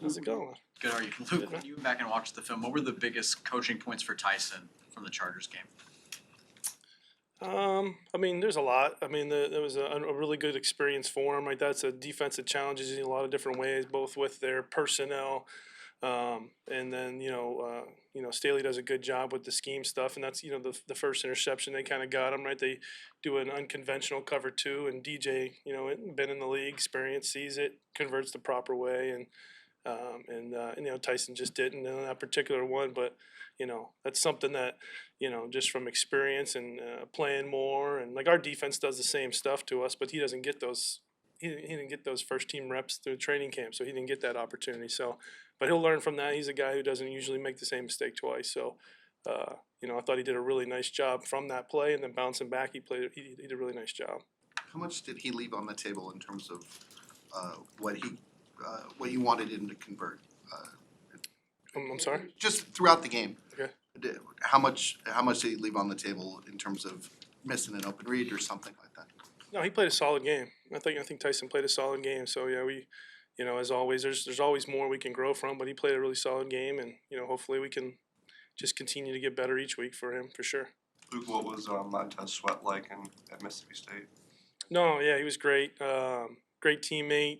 How's it going? Good, are you? Luke, when you went back and watched the film, what were the biggest coaching points for Tyson from the Chargers game? I mean, there's a lot. I mean, there was a really good experience for him. Like that's a defensive challenges in a lot of different ways, both with their personnel, and then Staley does a good job with the scheme stuff, and that's the first interception they kind of got him right. They do an unconventional cover two, and DJ been in the league, experience, sees it, converts the proper way, and Tyson just didn't in that particular one, but that's something that just from experience and playing more, and like our defense does the same stuff to us, but he doesn't get those. He didn't get those first team reps through training camp, so he didn't get that opportunity. So, but he'll learn from that. He's a guy who doesn't usually make the same mistake twice. So, I thought he did a really nice job from that play, and then bouncing back, he did a really nice job. How much did he leave on the table in terms of what you wanted him to convert? I'm sorry? Just throughout the game. Okay. How much did he leave on the table in terms of missing an open read or something like that? No, he played a solid game. I think Tyson played a solid game. So yeah, we, as always, there's always more we can grow from, but he played a really solid game, and hopefully we can just continue to get better each week for him for sure. Luke, what was Montez Sweat like at Mississippi State? No, yeah, he was great. Great teammate.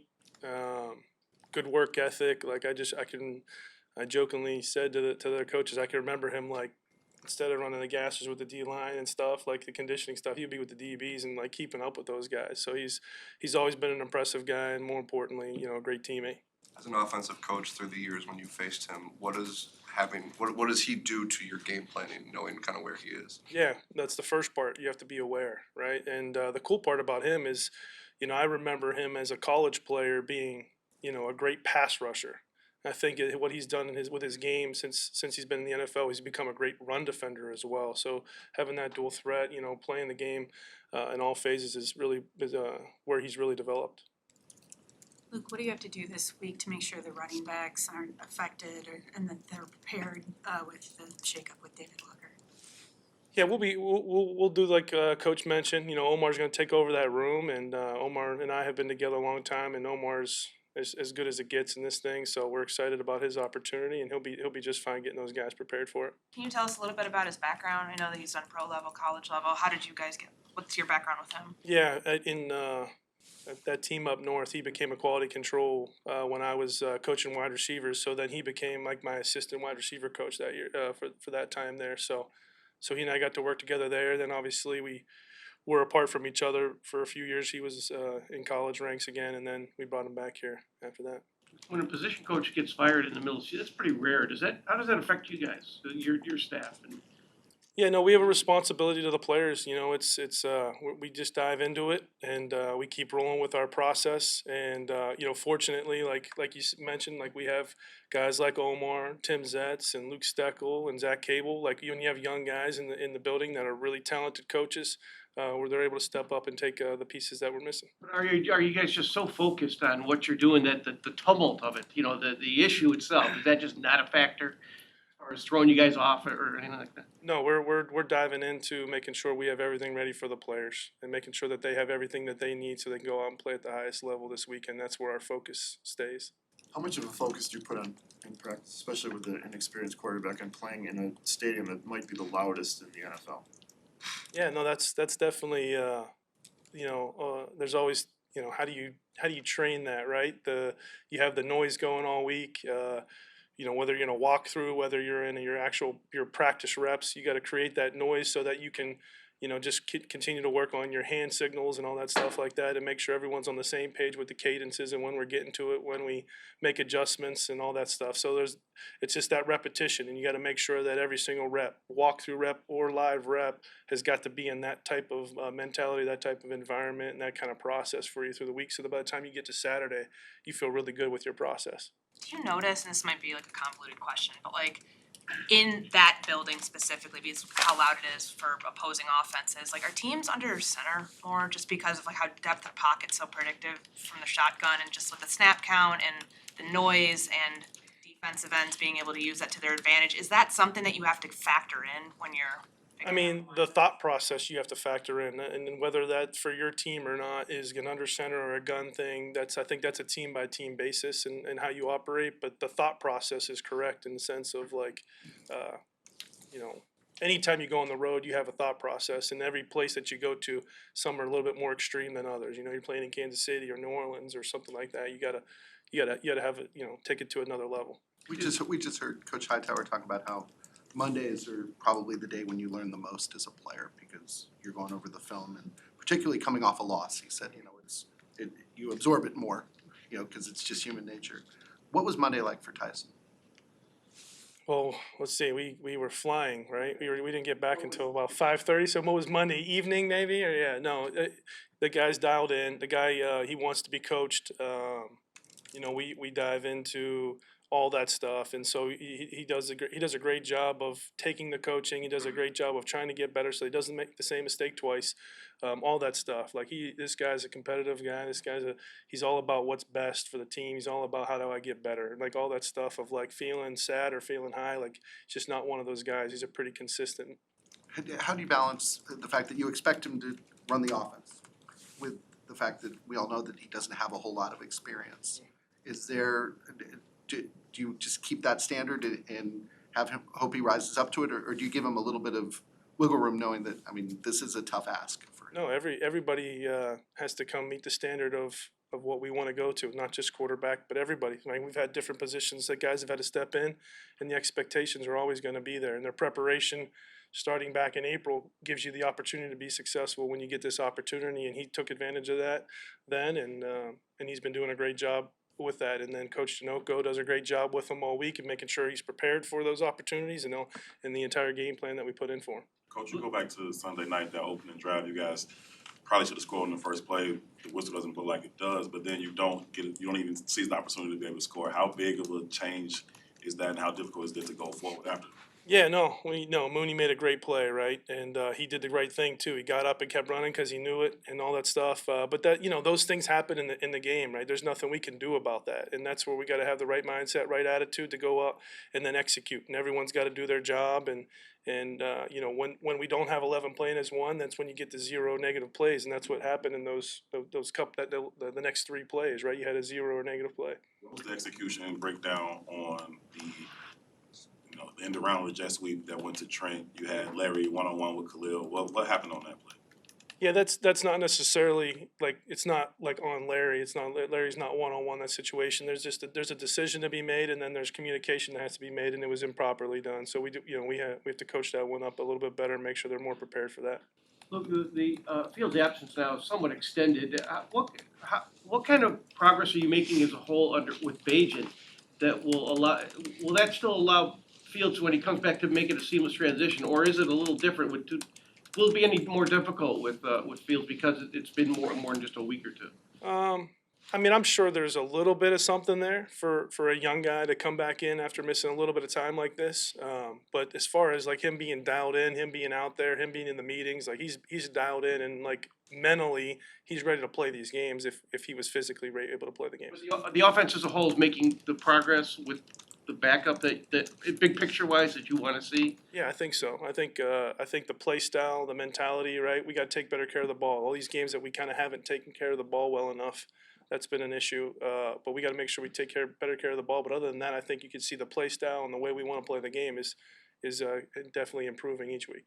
Good work ethic. Like I jokingly said to their coaches, I can remember him like, instead of running the gassers with the D line and stuff, like the conditioning stuff, he'd be with the DBs and like keeping up with those guys. So he's always been an impressive guy, and more importantly, a great teammate. As an offensive coach through the years, when you faced him, what does he do to your game planning, knowing kind of where he is? Yeah, that's the first part. You have to be aware, right? And the cool part about him is, I remember him as a college player being, a great pass rusher. I think what he's done with his game since he's been in the NFL, he's become a great run defender as well. So having that dual threat, playing the game in all phases is where he's really developed. Luke, what do you have to do this week to make sure the running backs aren't affected and that they're prepared with the shakeup with David Walker? Yeah, we'll do like Coach mentioned. Omar's going to take over that room, and Omar and I have been together a long time, and Omar's as good as it gets in this thing, so we're excited about his opportunity, and he'll be just fine getting those guys prepared for it. Can you tell us a little bit about his background? I know that he's done pro level, college level. How did you guys what's your background with him? Yeah, at that team up north, he became a quality control when I was coaching wide receivers, so then he became like my assistant wide receiver coach that year for that time there. So he and I got to work together there. Then obviously we were apart from each other for a few years. He was in college ranks again, and then we brought him back here after that. When a position coach gets fired in the middle of the season, that's pretty rare. How does that affect you guys, your staff? Yeah, no, we have a responsibility to the players. We just dive into it, and we keep rolling with our process. And fortunately, like you mentioned, like we have guys like Omar, Tim Zetz, and Luke Steckel, and Zach Cable. Like when you have young guys in the building that are really talented coaches, where they're able to step up and take the pieces that we're missing. But are you guys just so focused on what you're doing that the tumult of it, the issue itself, is that just not a factor? Or is throwing you guys off or anything like that? No, we're diving into making sure we have everything ready for the players and making sure that they have everything that they need so they can go out and play at the highest level this weekend. That's where our focus stays. How much of a focus do you put on in practice, especially with an inexperienced quarterback and playing in a stadium that might be the loudest in the NFL? Yeah, no, that's definitely there's always how do you train that, right? You have the noise going all week. Whether you're in a walkthrough, whether you're in your practice reps, you got to create that noise so that you can, just continue to work on your hand signals and all that stuff like that, and make sure everyone's on the same page with the cadences and when we're getting to it, when we make adjustments and all that stuff. So it's just that repetition, and you got to make sure that every single rep, walkthrough rep or live rep, has got to be in that type of mentality, that type of environment, and that kind of process for you through the week. So that by the time you get to Saturday, you feel really good with your process. Did you notice, and this might be like a convoluted question, but like in that building specifically, because how loud it is for opposing offenses, like are teams under center more just because of like how depth of pocket's so predictive from the shotgun and just with the snap count and the noise and defensive ends being able to use that to their advantage? Is that something that you have to factor in when you're I mean, the thought process you have to factor in, and whether that for your team or not is an under center or a gun thing. I think that's a team by team basis and how you operate. But the thought process is correct in the sense of like, you know, anytime you go on the road, you have a thought process, and every place that you go to, some are a little bit more extreme than others. You know, you're playing in Kansas City or New Orleans or something like that. You gotta have it. You know, take it to another level. We just heard Coach Hightower talk about how Mondays are probably the day when you learn the most as a player because you're going over the film and particularly coming off a loss. He said, you know, you absorb it more, you know, because it's just human nature. What was Monday like for Tyson? Well, let's see. We were flying, right? We didn't get back until about 5:30. So what was Monday evening, maybe? Or yeah, no. The guy's dialed in. The guy he wants to be coached. You know, we dive into all that stuff, and so he does a great job of taking the coaching. He does a great job of trying to get better, so he doesn't make the same mistake twice. All that stuff. Like this guy's a competitive guy. He's all about what's best for the team. He's all about how do I get better. Like all that stuff of like feeling sad or feeling high. Like it's just not one of those guys. He's a pretty consistent. How do you balance the fact that you expect him to run the offense with the fact that we all know that he doesn't have a whole lot of experience? Do you just keep that standard and have him hope he rises up to it, or do you give him a little bit of wiggle room, knowing that this is a tough ask for him? No, everybody has to come meet the standard of what we want to go to, not just quarterback, but everybody. Like we've had different positions that guys have had to step in, and the expectations are always going to be there. And their preparation, starting back in April, gives you the opportunity to be successful when you get this opportunity. And he took advantage of that then, and he's been doing a great job with that. And then Coach Jon Hoke does a great job with him all week and making sure he's prepared for those opportunities and the entire game plan that we put in for him. Coach, you go back to Sunday night, that opening drive. You guys probably should have scored in the first play. The whistle doesn't look like it does, but then you don't even seize the opportunity to be able to score. How big of a change is that, and how difficult is it to go forward after? Yeah, no, Mooney made a great play, right? And he did the right thing too. He got up and kept running because he knew it and all that stuff. But that, those things happen in the game, right? There's nothing we can do about that, and that's where we got to have the right mindset, right attitude to go up and then execute. And everyone's got to do their job. And when we don't have 11 playing as one, that's when you get the 0 negative plays, and that's what happened in those the next 3 plays, right? You had a 0 or negative play. What was the execution breakdown on the end around with jet sweep that went to Trent? You had Larry one-on-one with Khalil. What happened on that play? Yeah, that's not necessarily it's not like on Larry. It's not Larry's not one-on-one that situation. There's a decision to be made, and then there's communication that has to be made, and it was improperly done. So we have to coach that one up a little bit better and make sure they're more prepared for that. Look, the field's absence now is somewhat extended. What kind of progress are you making as a whole with Bajan that will that still allow Fields when he comes back to make it a seamless transition, or is it a little different? Will it be any more difficult with Fields because it's been more than just a week or two? I'm sure there's a little bit of something there for a young guy to come back in after missing a little bit of time like this. But as far as like him being dialed in, him being out there, him being in the meetings, like he's dialed in and like mentally he's ready to play these games if he was physically able to play the games. The offense as a whole is making the progress with the backup that big picture wise that you want to see? Yeah, I think so. I think the play style, the mentality, right? We got to take better care of the ball. All these games that we kind of haven't taken care of the ball well enough, that's been an issue. But we got to make sure we take better care of the ball. But other than that, I think you can see the play style and the way we want to play the game is definitely improving each week.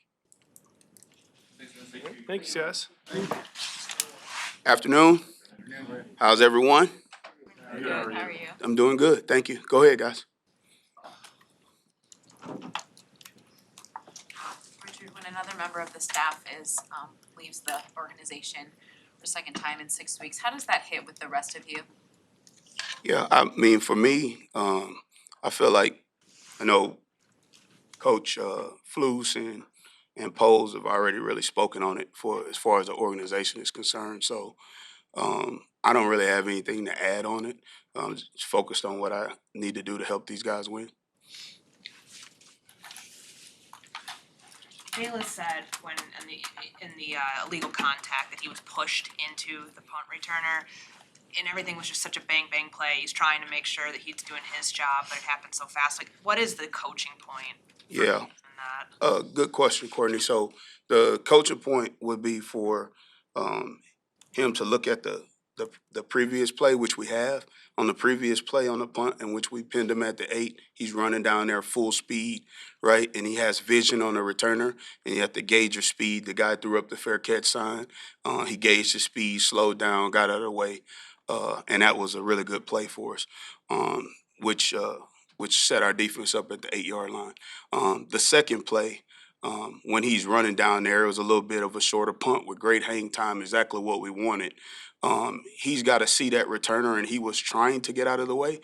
Thanks, guys. Afternoon. How's everyone? Good, how are you? I'm doing good, thank you. Go ahead, guys. Richard, when another member of the staff leaves the organization for a second time in 6 weeks, how does that hit with the rest of you? Yeah, for me, I feel like, Coach Flus and Poles have already really spoken on it as far as the organization is concerned. So I don't really have anything to add on it. I'm just focused on what I need to do to help these guys win. Halas said when in the illegal contact that he was pushed into the punt returner, and everything was just such a bang play. He's trying to make sure that he's doing his job, but it happened so fast. Like, what is the coaching point? Yeah. that? Good question, Courtney. So the coaching point would be for him to look at the previous play, which we have. On the previous play on the punt, in which we pinned him at the 8, he's running down there full speed, right? And he has vision on the returner, and you have to gauge your speed. The guy threw up the fair catch sign. He gauged his speed, slowed down, got out of the way, and that was a really good play for us, which set our defense up at the 8-yard line. The second play, when he's running down there, it was a little bit of a shorter punt with great hang time, exactly what we wanted. He's got to see that returner, and he was trying to get out of the way,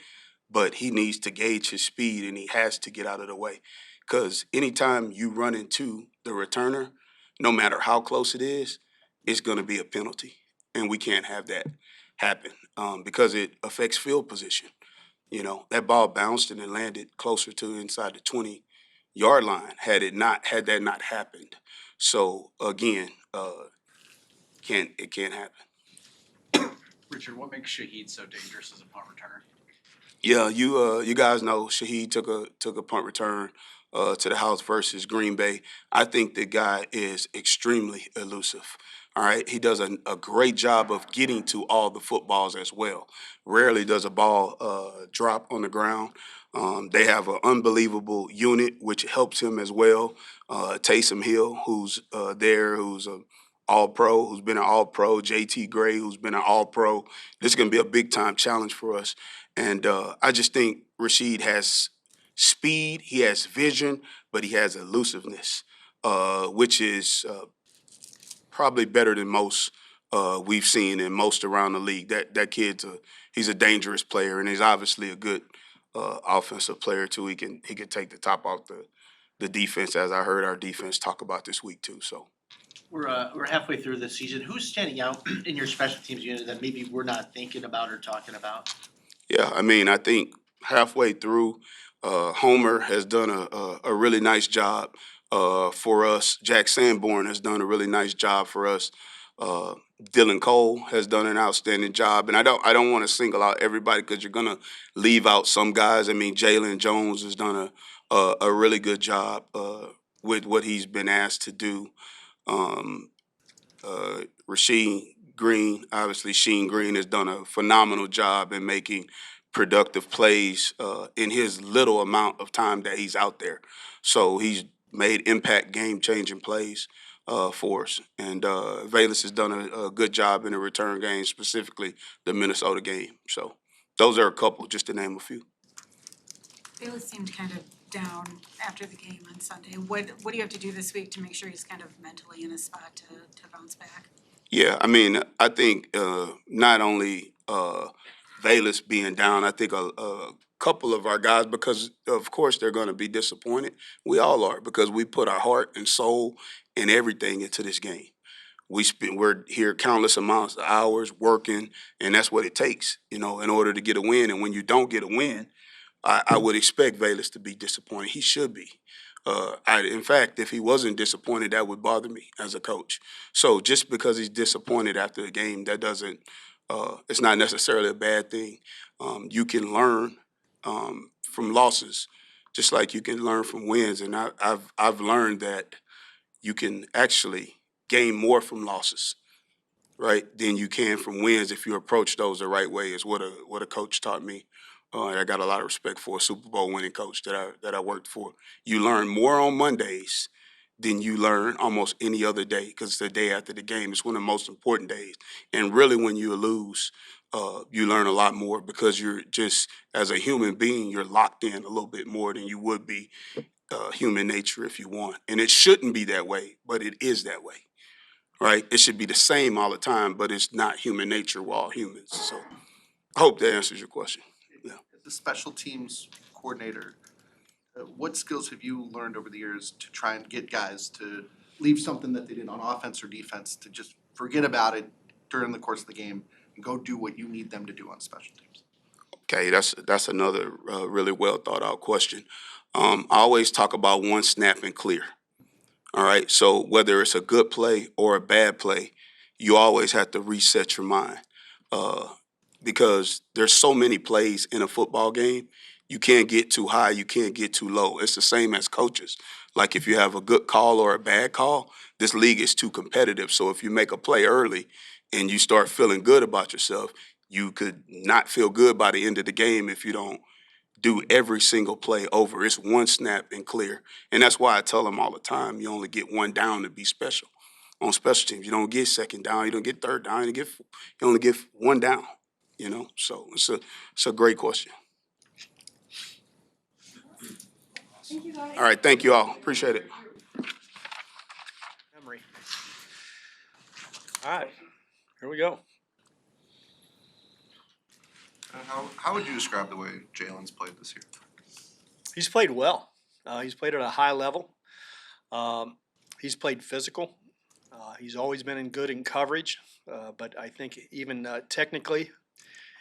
but he needs to gauge his speed, and he has to get out of the way. Because anytime you run into the returner, no matter how close it is, it's going to be a penalty, and we can't have that happen because it affects field position. You know, that ball bounced and it landed closer to inside the 20-yard line had that not happened. So again, it can't happen. Richard, what makes Shaheed so dangerous as a punt returner? Yeah, you guys know Shaheed took a punt return to the house versus Green Bay. I think the guy is extremely elusive. All right, he does a great job of getting to all the footballs as well. Rarely does a ball drop on the ground. They have an unbelievable unit which helps him as well. Taysom Hill, who's there, who's a All-Pro, who's been an All-Pro. JT Gray, who's been an All-Pro. This is going to be a big-time challenge for us. And I just think Rashid has speed, he has vision, but he has elusiveness, which is probably better than most we've seen in most around the league. That kid's he's a dangerous player, and he's obviously a good offensive player too. He can take the top off the defense, as I heard our defense talk about this week too. So. We're halfway through the season. Who's standing out in your special teams unit that maybe we're not thinking about or talking about? Yeah, I mean, I think halfway through, Homer has done a really nice job for us. Jack Sanborn has done a really nice job for us. Dylan Cole has done an outstanding job, and I don't want to single out everybody because you're gonna leave out some guys. I mean, Jalen Jones has done a really good job with what he's been asked to do. Rasheed Green, obviously Sheen Green has done a phenomenal job in making productive plays in his little amount of time that he's out there. So he's made impact game-changing plays for us. And Valus has done a good job in the return game, specifically the Minnesota game. So those are a couple, just to name a few. Bayless seemed kind of down after the game on Sunday. What do you have to do this week to make sure he's kind of mentally in a spot to bounce back? Yeah, I mean, I think not only Valus being down, I think a couple of our guys, because of course they're going to be disappointed. We all are, because we put our heart and soul and everything into this game. We're here countless amounts of hours working, and that's what it takes, in order to get a win. And when you don't get a win, I would expect Valus to be disappointed. He should be. In fact, if he wasn't disappointed, that would bother me as a coach. So just because he's disappointed after the game, that doesn't. It's not necessarily a bad thing. You can learn from losses, just like you can learn from wins. And I've learned that you can actually gain more from losses, right, than you can from wins if you approach those the right way. Is what a coach taught me. I got a lot of respect for a Super Bowl winning coach that I worked for. You learn more on Mondays than you learn almost any other day, because it's the day after the game. It's one of the most important days. And really, when you lose, you learn a lot more, because you're just, as a human being, you're locked in a little bit more than you would be human nature if you won. And it shouldn't be that way, but it is that way, right? It should be the same all the time, but it's not human nature. We're all humans. So I hope that answers your question. The special teams coordinator, what skills have you learned over the years to try and get guys to leave something that they did on offense or defense, to just forget about it during the course of the game and go do what you need them to do on special teams? Okay, that's another really well thought out question. I always talk about one snap and clear. All right, so whether it's a good play or a bad play, you always have to reset your mind. Because there's so many plays in a football game, you can't get too high, you can't get too low. It's the same as coaches. Like if you have a good call or a bad call, this league is too competitive. So if you make a play early and you start feeling good about yourself, you could not feel good by the end of the game if you don't do every single play over. It's one snap and clear. And that's why I tell them all the time, you only get one down to be special. On special teams, you don't get second down, you don't get third down, you only get one down, you know? So it's a great question. All right, thank you all. Appreciate it. Memory. All right, here we go. How would you describe the way Jalen's played this year? He's played well. He's played at a high level. He's played physical. He's always been good in coverage, but I think even technically,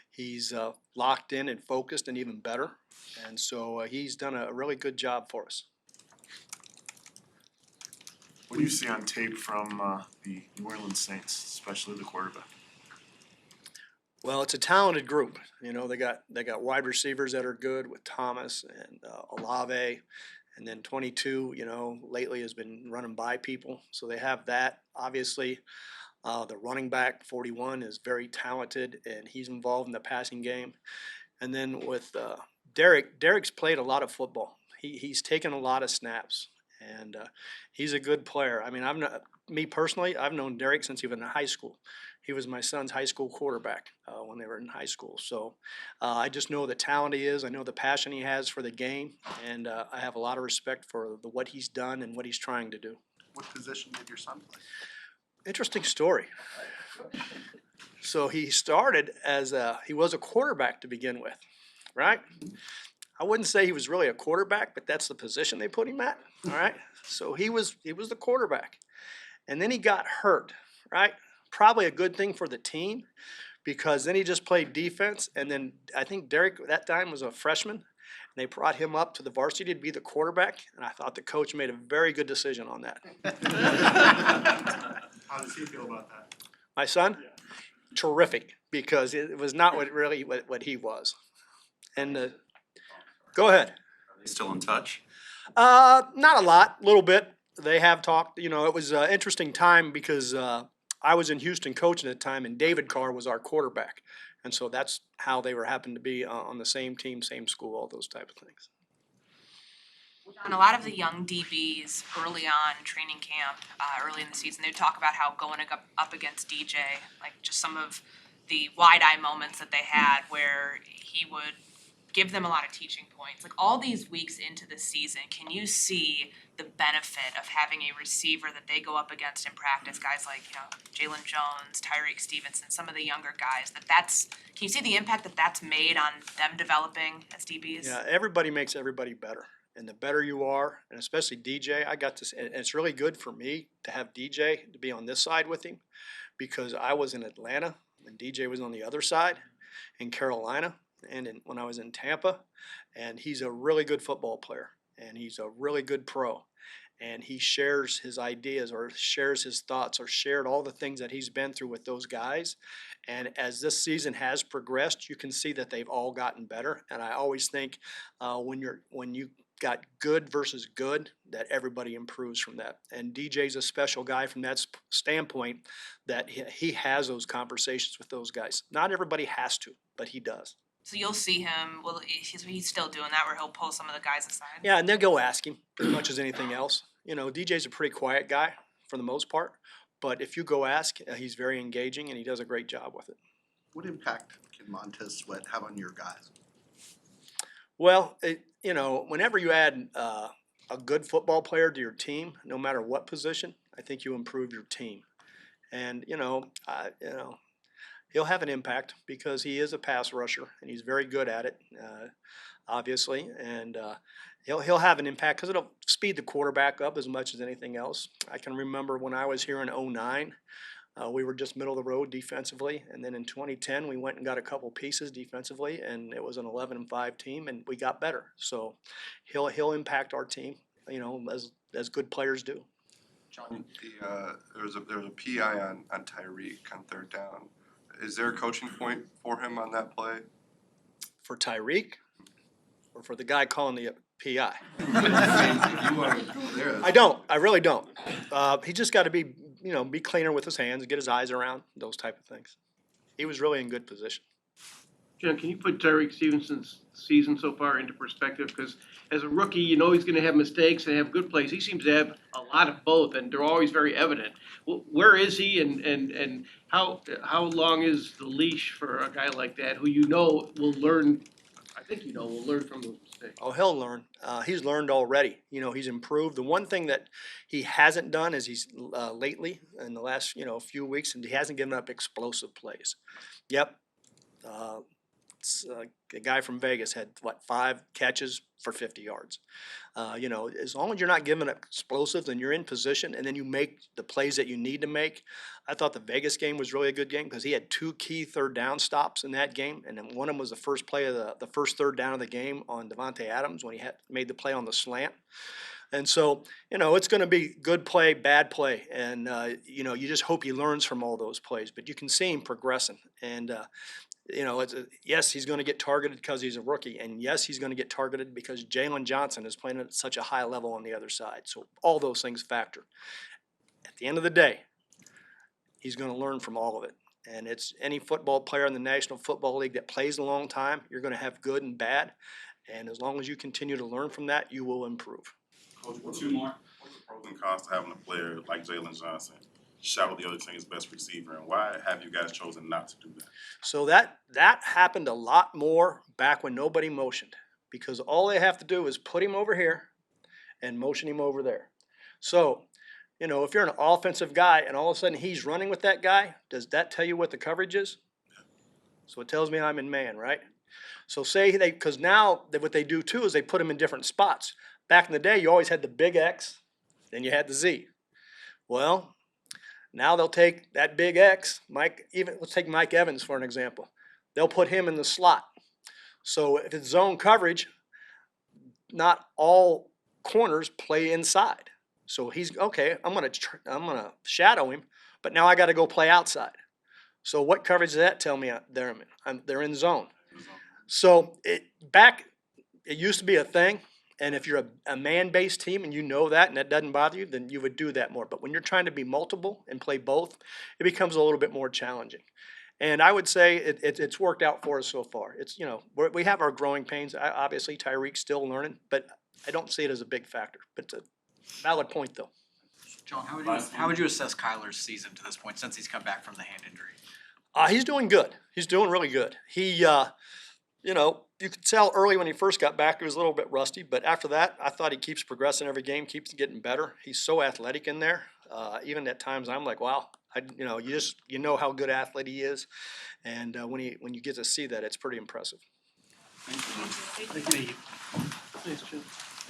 he's locked in and focused and even better. And so he's done a really good job for us. What do you see on tape from the New Orleans Saints, especially the quarterback? Well, it's a talented group. You know, they got wide receivers that are good with Thomas and Olave, and then 22. You know, lately has been running by people, so they have that. Obviously, the running back 41 is very talented, and he's involved in the passing game. And then with Derek's played a lot of football. He's taken a lot of snaps, and he's a good player. I mean, me personally, I've known Derek since he was in high school. He was my son's high school quarterback when they were in high school. So I just know the talent he is. I know the passion he has for the game, and I have a lot of respect for what he's done and what he's trying to do. What position did your son play? Interesting story. So he started he was a quarterback to begin with, right? I wouldn't say he was really a quarterback, but that's the position they put him at, all right? So he was the quarterback. And then he got hurt, right? Probably a good thing for the team because then he just played defense. And then I think Derek at that time was a freshman. And they brought him up to the varsity to be the quarterback. And I thought the coach made a very good decision on that. How does he feel about that? My son? Yeah. Terrific, because it was not what he was. And go ahead. Are they still in touch? Not a lot, a little bit. They have talked. You know, it was an interesting time because I was in Houston coaching at the time, and David Carr was our quarterback. And so that's how they happened to be on the same team, same school, all those type of things. John, a lot of the young DBs early on training camp, early in the season, they would talk about how going up against DJ, like just some of the wide-eye moments that they had where he would give them a lot of teaching points. Like all these weeks into the season, can you see the benefit of having a receiver that they go up against in practice, guys like, you know, Jalen Jones, Tyreek Stevenson, some of the younger guys, can you see the impact that that's made on them developing as DBs? Yeah, everybody makes everybody better. And the better you are, and especially DJ, and it's really good for me to have DJ to be on this side with him because I was in Atlanta and DJ was on the other side in Carolina and when I was in Tampa, and he's a really good football player and he's a really good pro. And he shares his ideas or shares his thoughts or shared all the things that he's been through with those guys. And as this season has progressed, you can see that they've all gotten better. And I always think when you got good versus good, that everybody improves from that. And DJ's a special guy from that standpoint that he has those conversations with those guys. Not everybody has to, but he does. So you'll see him, well, he's still doing that where he'll pull some of the guys aside? Yeah, and they'll go ask him as much as anything else. You know, DJ's a pretty quiet guy for the most part, but if you go ask, he's very engaging and he does a great job with it. What impact can Montez Sweat have on your guys? Well, whenever you add a good football player to your team, no matter what position, I think you improve your team. And, he'll have an impact because he is a pass rusher and he's very good at it, obviously. And he'll have an impact because it'll speed the quarterback up as much as anything else. I can remember when I was here in 2009, we were just middle of the road defensively. And then in 2010, we went and got a couple pieces defensively, and it was an 11-5 team, and we got better. So he'll impact our team, as good players do. John, there was a PI on Tyreek on third down. Is there a coaching point for him on that play? For Tyreek, or for the guy calling PI. You wanna go there. I don't, I really don't. He just gotta be, be cleaner with his hands, get his eyes around, those type of things. He was really in good position. John, can you put Tyreek Stevenson's season so far into perspective? Because as a rookie, you know he's gonna have mistakes and have good plays. He seems to have a lot of both, and they're always very evident. Where is he, and how long is the leash for a guy like that, who will learn, I think will learn from those mistakes? Oh, he'll learn. He's learned already. He's improved. The one thing that he hasn't done is he's lately, in the last, few weeks, and he hasn't given up explosive plays. Yep. A guy from Vegas had 5 catches for 50 yards. As long as you're not giving up explosives and you're in position and then you make the plays that you need to make. I thought the Vegas game was really a good game because he had 2 key third down stops in that game, and then one of them was the first play of the first third down of the game on Devontae Adams when he made the play on the slant. And so, it's going to be good play, bad play, and you just hope he learns from all those plays. But you can see him progressing, and yes, he's going to get targeted because he's a rookie, and yes, he's going to get targeted because Jalen Johnson is playing at such a high level on the other side. So all those things factor. At the end of the day, he's going to learn from all of it. And it's any football player in the National Football League that plays a long time, you're going to have good and bad. And as long as you continue to learn from that, you will improve. Coach, what's the pros and cons to having a player like Jalen Johnson shadow the other team's best receiver, and why have you guys chosen not to do that? So that happened a lot more back when nobody motioned, because all they have to do is put him over here and motion him over there. So, if you're an offensive guy and all of a sudden he's running with that guy, does that tell you what the coverage is? So it tells me I'm in man, right? So because now what they do too is they put him in different spots. Back in the day, you always had the big X, then you had the Z. Well, now they'll take that big X, let's take Mike Evans for an example. They'll put him in the slot. So if it's zone coverage, not all corners play inside. So he's okay. I'm gonna shadow him, but now I got to go play outside. So what coverage does that tell me they're in? They're in zone. So it used to be a thing. And if you're a man-based team and you know that and that doesn't bother you, then you would do that more. But when you're trying to be multiple and play both, it becomes a little bit more challenging. And I would say it's worked out for us so far. It's we have our growing pains. Obviously, Tyreek's still learning, but I don't see it as a big factor. But it's a valid point, though. John, how would you assess Kyler's season to this point since he's come back from the hand injury? He's doing good. He's doing really good. He you could tell early when he first got back, he was a little bit rusty, but after that, I thought he keeps progressing every game, keeps getting better. He's so athletic in there. Even at times, I'm like, wow, you know how good athlete he is, and when you get to see that, it's pretty impressive. Thank you.